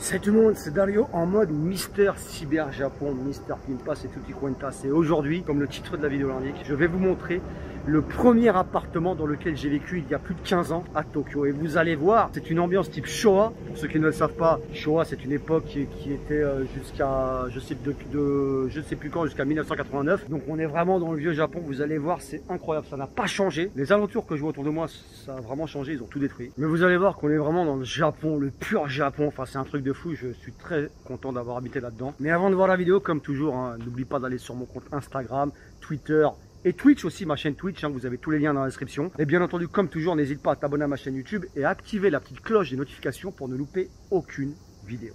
Salut tout le monde, c'est Dario en mode Mister Cyber Japon, Mister Pimpas et Tutti Quantas. Et aujourd'hui, comme le titre de la vidéo l'indique, je vais vous montrer le premier appartement dans lequel j'ai vécu il y a plus de 15 ans à Tokyo. Et vous allez voir, c'est une ambiance type Showa. Pour ceux qui ne le savent pas, Showa c'est une époque qui était jusqu'à, je sais plus quand, jusqu'à 1989. Donc on est vraiment dans le vieux Japon, vous allez voir, c'est incroyable, ça n'a pas changé. Les alentours que je vois autour de moi, ça a vraiment changé, ils ont tout détruit. Mais vous allez voir qu'on est vraiment dans le Japon, le pur Japon, enfin c'est un truc de fou, je suis très content d'avoir habité là-dedans. Mais avant de voir la vidéo, comme toujours, hein, n'oublie pas d'aller sur mon compte Instagram, Twitter et Twitch aussi, ma chaîne Twitch, hein, vous avez tous les liens dans la description. Et bien entendu, comme toujours, n'hésite pas à t'abonner à ma chaîne YouTube et à activer la petite cloche des notifications pour ne louper aucune vidéo.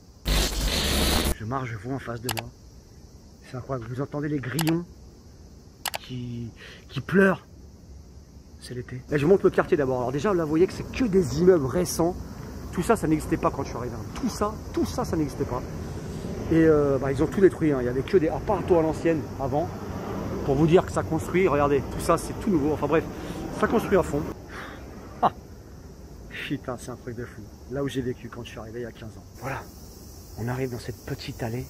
Je marche, je vois en face de moi. C'est incroyable, vous entendez les grillons qui pleurent. C'est l'été. Et je montre le quartier d'abord. Alors déjà, là, vous voyez que c'est que des immeubles récents. Tout ça, ça n'existait pas quand je suis arrivé. Tout ça, ça n'existait pas. Et ils ont tout détruit. Hein. Il y avait que des appartements à l'ancienne avant. Pour vous dire que ça construit, regardez, tout ça, c'est tout nouveau. Enfin bref, ça construit à fond. Ah, putain, c'est un truc de fou. Là où j'ai vécu quand je suis arrivé il y a 15 ans. Voilà, on arrive dans cette petite allée.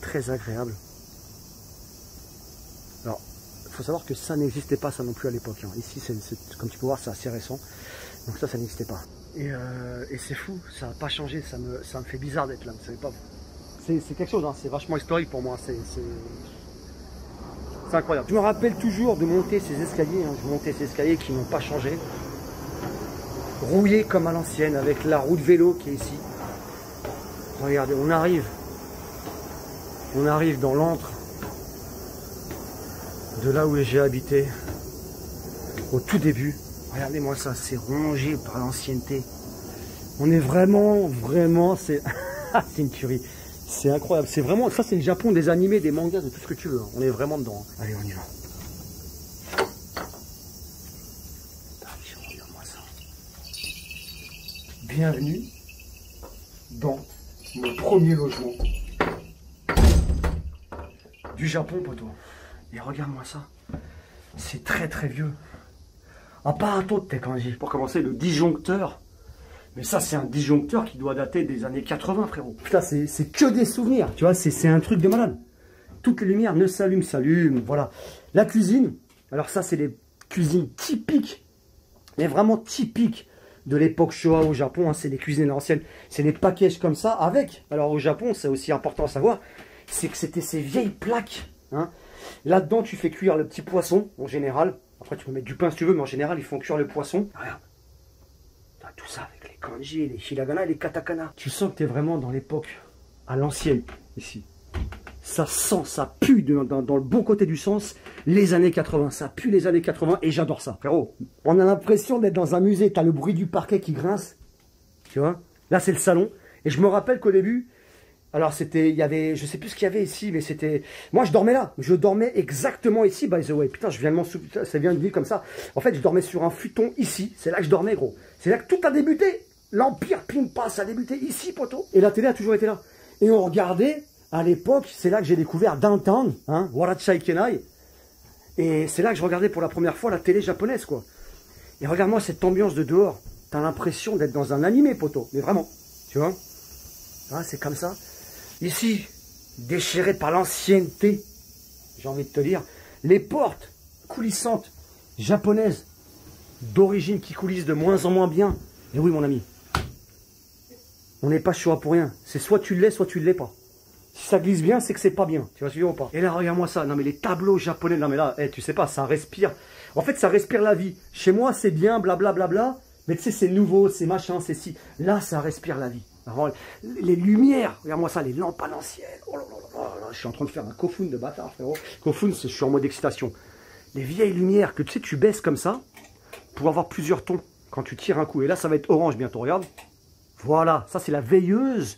Très agréable. Alors, il faut savoir que ça n'existait pas, ça non plus à l'époque. Hein. Ici, comme tu peux voir, c'est assez récent. Donc ça n'existait pas. Et c'est fou, ça n'a pas changé, ça me fait bizarre d'être là, vous savez pas. C'est quelque chose, hein, c'est vachement historique pour moi, c'est incroyable. Je me rappelle toujours de monter ces escaliers, hein, je montais ces escaliers qui n'ont pas changé. Rouillés comme à l'ancienne, avec la roue de vélo qui est ici. Regardez, on arrive dans l'antre de là où j'ai habité, au tout début. Regardez-moi ça, c'est rongé par l'ancienneté. On est vraiment, c'est c'est une tuerie. C'est incroyable, c'est vraiment, ça c'est le Japon des animés, des mangas, de tout ce que tu veux. On est vraiment dedans. Allez, on y va. Regarde-moi ça. Bienvenue dans mon premier logement du Japon, poto. Et regarde-moi ça. C'est très très vieux. Apparato de kanji. Pour commencer, le disjoncteur. Mais ça, c'est un disjoncteur qui doit dater des années 80, frérot. Putain, c'est que des souvenirs. Tu vois, c'est un truc de malade. Toutes les lumières ne s'allument. Voilà. La cuisine. Alors ça, c'est les cuisines typiques. Mais vraiment typiques de l'époque Showa au Japon. Hein, c'est les cuisines anciennes. C'est les packages comme ça avec. Alors au Japon, c'est aussi important à savoir. C'est que c'était ces vieilles plaques. Hein. Là-dedans, tu fais cuire le petit poisson, en général. Après, tu peux mettre du pain si tu veux, mais en général, ils font cuire le poisson. Regarde. Tout ça avec les kanji, les hiragana et les katakana. Tu sens que tu es vraiment dans l'époque à l'ancienne, ici. Ça sent, ça pue dans le bon côté du sens, les années 80. Ça pue les années 80 et j'adore ça. Frérot, on a l'impression d'être dans un musée. Tu as le bruit du parquet qui grince. Tu vois? Là, c'est le salon. Et je me rappelle qu'au début... Alors il y avait, je sais plus ce qu'il y avait ici, mais c'était... Moi je dormais là, je dormais exactement ici, by the way. Putain, je viens de m'en souvenir, ça vient de venir comme ça. En fait, je dormais sur un futon ici, c'est là que je dormais, gros. C'est là que tout a débuté. L'Empire Pimpas a débuté ici, poteau. Et la télé a toujours été là. Et on regardait, à l'époque, c'est là que j'ai découvert Downtown, hein, Warachai Kenai. Et c'est là que je regardais pour la première fois la télé japonaise, quoi. Et regarde-moi cette ambiance de dehors. T'as l'impression d'être dans un animé, poteau. Mais vraiment, tu vois. Ah, c'est comme ça. Ici, déchiré par l'ancienneté, j'ai envie de te dire, les portes coulissantes japonaises d'origine qui coulissent de moins en moins bien. Et oui, mon ami, on n'est pas Showa pour rien. C'est soit tu l'es, soit tu ne l'es pas. Si ça glisse bien, c'est que c'est pas bien. Tu vas suivre ou pas? Et là, regarde-moi ça. Non, mais les tableaux japonais, non, mais là, tu sais pas, ça respire. En fait, ça respire la vie. Chez moi, c'est bien, blablabla. Bla, bla, bla, mais tu sais, c'est nouveau, c'est machin, c'est si. Là, ça respire la vie. Alors, les lumières, regarde-moi ça, les lampes à l'ancienne. Oh là là là là, je suis en train de faire un kofun de bâtard, frérot. Kofun, je suis en mode excitation. Les vieilles lumières que tu sais, tu baisses comme ça pour avoir plusieurs tons quand tu tires un coup. Et là, ça va être orange bientôt, regarde. Voilà, ça c'est la veilleuse.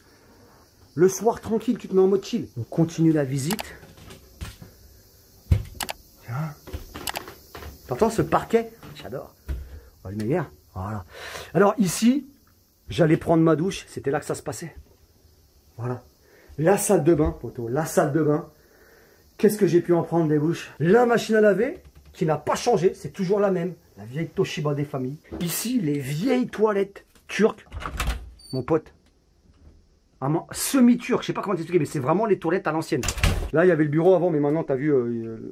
Le soir, tranquille, tu te mets en mode chill. On continue la visite. Tiens. T'entends ce parquet? J'adore. On va le meilleur. Voilà. Alors ici... J'allais prendre ma douche, c'était là que ça se passait. Voilà. La salle de bain, poteau, la salle de bain. Qu'est-ce que j'ai pu en prendre des bouches? La machine à laver, qui n'a pas changé, c'est toujours la même. La vieille Toshiba des familles. Ici, les vieilles toilettes turques. Mon pote, semi-turc, je sais pas comment t'expliquer, mais c'est vraiment les toilettes à l'ancienne. Là, il y avait le bureau avant, mais maintenant, t'as vu,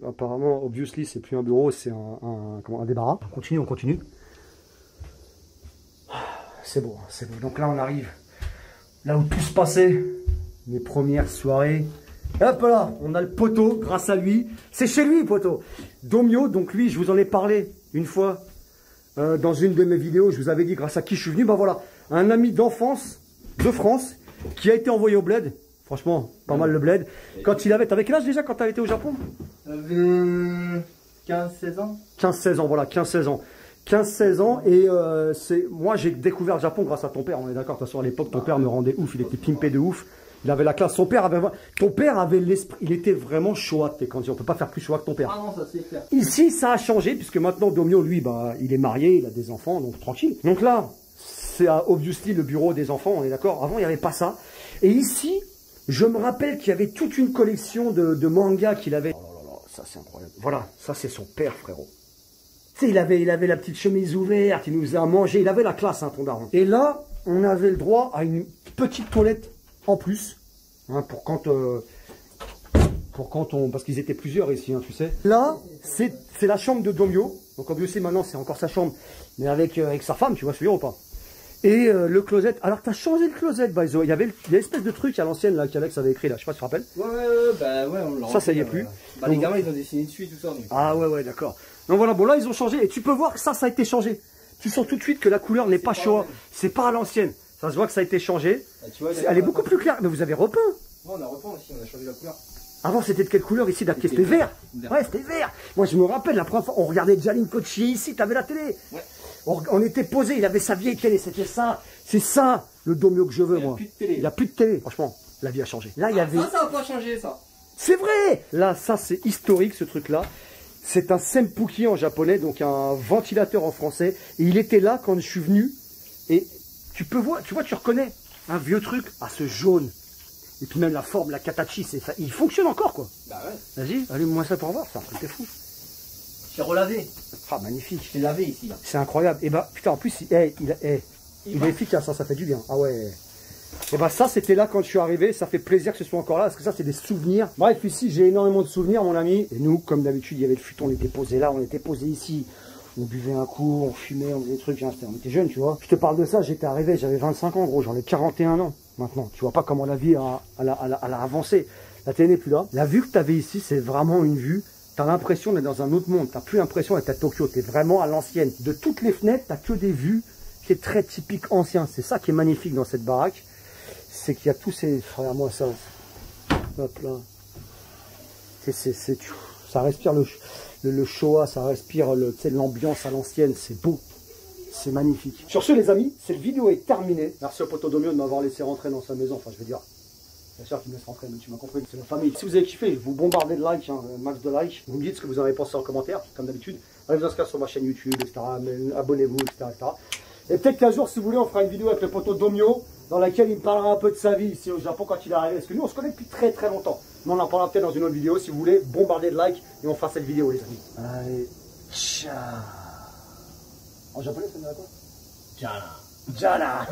apparemment, obviously, c'est plus un bureau, c'est un débarras. On continue. C'est beau, c'est beau. Donc là, on arrive là où tout se passait, mes premières soirées. Hop là, on a le poteau, grâce à lui. C'est chez lui, poteau. Domio, donc lui, je vous en ai parlé une fois dans une de mes vidéos. Je vous avais dit grâce à qui je suis venu. Ben voilà, un ami d'enfance de France qui a été envoyé au bled. Franchement, pas mal le bled. Quand il avait... T'avais quel âge déjà quand t'avais été au Japon? J'avais 15-16 ans. 15-16 ans, voilà, 15-16 ans. 15-16 ans et moi j'ai découvert le Japon grâce à ton père, on est d'accord. De toute façon à l'époque ton père me rendait ouf, il était pimpé de ouf, il avait la classe, ton père avait l'esprit, il était vraiment Showa, quand on peut pas faire plus Showa que ton père. Ah non, ça c'est clair. Ici ça a changé puisque maintenant Domio lui bah il est marié, il a des enfants donc tranquille. Donc là c'est obviously le bureau des enfants, on est d'accord. Avant il n'y avait pas ça et ici je me rappelle qu'il y avait toute une collection de mangas qu'il avait. Oh là là, ça c'est incroyable. Voilà, ça c'est son père frérot. Il avait la petite chemise ouverte, il nous a mangé, il avait la classe, hein, ton daron. Et là, on avait le droit à une petite toilette en plus, hein, pour quand on... Parce qu'ils étaient plusieurs ici, hein, tu sais. Là, c'est la chambre de Domio. Donc, comme je sais, maintenant, c'est encore sa chambre, mais avec sa femme, tu vois, celui-là ou pas. Et le closet. Alors, t'as changé le closet, Baizo. Il y avait l'espèce de truc à l'ancienne, là, qu'Alex avait écrit, là. Je sais pas si tu te rappelles. Ouais, on l'a. Ça y est plus. Bah, les gamins, ils ont dessiné dessus et tout ça. Donc. Ah, ouais, d'accord. Donc voilà, bon là ils ont changé et tu peux voir que ça a été changé. Tu sens tout de suite que la couleur n'est pas Showa, c'est pas à l'ancienne. Ça se voit que ça a été changé. Tu vois, elle est beaucoup plus claire, mais vous avez repeint. Ouais, on a repeint aussi, on a changé la couleur. Avant c'était de quelle couleur ici? C'était vert. Ouais, c'était vert. Moi je me rappelle la première fois, on regardait Jalin Kochi ici, t'avais la télé. Ouais. On était posé, il avait sa vieille télé, c'était ça. C'est ça le Domio que je veux moi. Il n'y a plus de télé. Franchement, la vie a changé. Là il y avait... Ça va pas changer ça. C'est vrai. Là ça c'est historique ce truc là. C'est un senpuki en japonais, donc un ventilateur en français. Et il était là quand je suis venu. Et tu reconnais un vieux truc. Ah, ce jaune. Et puis même la forme, la katachi, il fonctionne encore quoi. Bah ouais. Vas-y, allume-moi ça pour voir, c'est un truc de fou. J'ai relavé. Ah, magnifique. Je l'ai lavé ici là. C'est incroyable. Et bah, putain, en plus, il est efficace, ça fait du bien. Ah ouais. Et bah ça c'était là quand je suis arrivé, ça fait plaisir que ce soit encore là, parce que ça c'est des souvenirs. Bref, ici j'ai énormément de souvenirs mon ami. Et nous, comme d'habitude, il y avait le futon, on était posé là, on était posé ici. On buvait un coup, on fumait, on faisait des trucs, hein, on était jeunes, tu vois. Je te parle de ça, j'étais arrivé, j'avais 25 ans gros, j'en ai 41 ans maintenant. Tu vois pas comment la vie a avancé. La télé n'est plus là. La vue que tu avais ici, c'est vraiment une vue. T'as l'impression d'être dans un autre monde, t'as plus l'impression d'être à Tokyo, t'es vraiment à l'ancienne. De toutes les fenêtres, t'as que des vues qui est très typique ancien. C'est ça qui est magnifique dans cette baraque. C'est qu'il y a tous ces... Regarde-moi ça. Hop là. Ça respire le Showa, ça respire l'ambiance à l'ancienne. C'est beau. C'est magnifique. Sur ce, les amis, cette vidéo est terminée. Merci au poteau Domio de m'avoir laissé rentrer dans sa maison. Enfin, je veux dire, bien sûr qu'il me laisse rentrer, mais tu m'as compris. C'est la famille. Si vous avez kiffé, vous bombardez de likes, hein, max de likes. Vous me dites ce que vous en avez pensé en commentaire, comme d'habitude. Allez vous inscrire sur ma chaîne YouTube, etc. Abonnez-vous, etc., etc. Et peut-être qu'un jour, si vous voulez, on fera une vidéo avec le poteau Domio, dans laquelle il me parlera un peu de sa vie ici au Japon quand il est arrivé. Parce que nous, on se connaît depuis très très longtemps. Mais on en parlera peut-être dans une autre vidéo. Si vous voulez, bombardez de likes et on fera cette vidéo, les amis. Allez, ciao. En japonais, ça veut dire quoi? Jana. Jana.